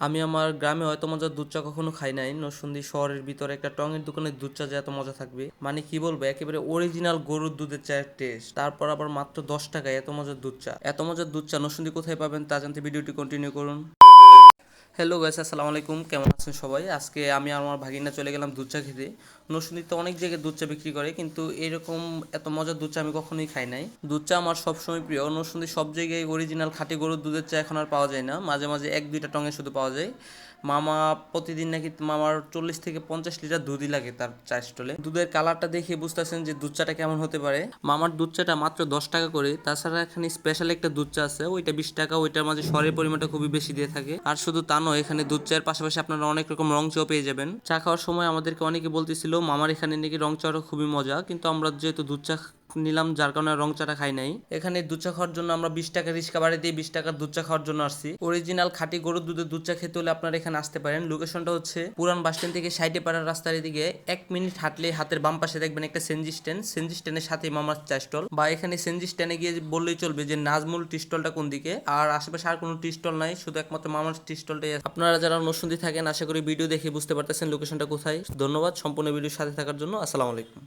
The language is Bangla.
আমি আমার গ্রামে হয়তো মজার দুধ চা কখনো খাই নাই। নরসিংদী শহরের ভিতরে একটা টঙের দোকানের দুধ চা যে এত মজা থাকবে মানে কি বলবো, একেবারে অরিজিনাল গরুর দুধের চায়ের টেস্ট, তারপর আবার মাত্র 10 টাকায় এত মজার দুধ চা। এত মজার দুধ চা নরসিংদী কোথায় পাবেন তা জানতে ভিডিওটি কন্টিনিউ করুন। হ্যালো গাইস, আসসালামু আলাইকুম, কেমন আছেন সবাই? আজকে আমি আর আমার ভাগিনা চলে গেলাম দুধ চা খেতে। নরসিংদীতে অনেক জায়গায় দুধ চা বিক্রি করে, কিন্তু এরকম এত মজার দুধ চা আমি কখনোই খাই নাই। দুধ চা আমার সবসময় প্রিয়। নরসিংদী সব জায়গায় অরিজিনাল খাঁটি গরুর দুধের চা এখন আর পাওয়া যায় না, মাঝে মাঝে এক দুইটা টঙে শুধু পাওয়া যায়। মামা প্রতিদিন নাকি মামার 40 থেকে 50 লিটার দুধই লাগে তার চা স্টলে। দুধের কালারটা দেখে বুঝতেছেন যে দুধ চাটা কেমন হতে পারে। মামার দুধ চাটা মাত্র 10 টাকা করে। তাছাড়া এখানে স্পেশাল একটা দুধ চা আছে, ওইটা 20 টাকা। ওইটার মাঝে সরের পরিমাণটা খুবই বেশি দিয়ে থাকে। আর শুধু তা নয়, এখানে দুধ চায়ের পাশাপাশি আপনারা অনেক রকম রং চাও পেয়ে যাবেন। চা খাওয়ার সময় আমাদেরকে অনেকে বলতেছিল মামার এখানে নাকি রং চাটা খুবই মজা, কিন্তু আমরা যেহেতু দুধ চা নিলাম যার কারণে রং চাটা খাই নাই। এখানে দুধ চা খাওয়ার জন্য আমরা 20 টাকা রিক্সা ভাড়া দিয়ে 20 টাকার দুধ চা খাওয়ার জন্য আসছি। অরিজিনাল খাঁটি গরুর দুধের দুধ চা খেতে হলে আপনারা এখানে আসতে পারেন। লোকেশনটা হচ্ছে পুরান বাস স্ট্যান্ড থেকে সাইডে পাড়ার রাস্তার এদিকে 1 মিনিট হাঁটলে হাতের বাম পাশে দেখবেন একটা সেনজি স্ট্যান্ড। সেনজি স্ট্যান্ডের সাথে মামার চা স্টল, বা এখানে সেনজি স্ট্যান্ডে গিয়ে বললেই চলবে যে নাজমুল টি স্টলটা কোন দিকে। আর আশেপাশে আর কোনো টি স্টল নাই, শুধু একমাত্র মামার টি স্টলটাই আছে। আপনারা যারা নরসিংদী থাকেন আশা করি ভিডিও দেখে বুঝতে পারতেছেন লোকেশনটা কোথায়। ধন্যবাদ সম্পূর্ণ ভিডিওর সাথে থাকার জন্য। আসসালামু আলাইকুম।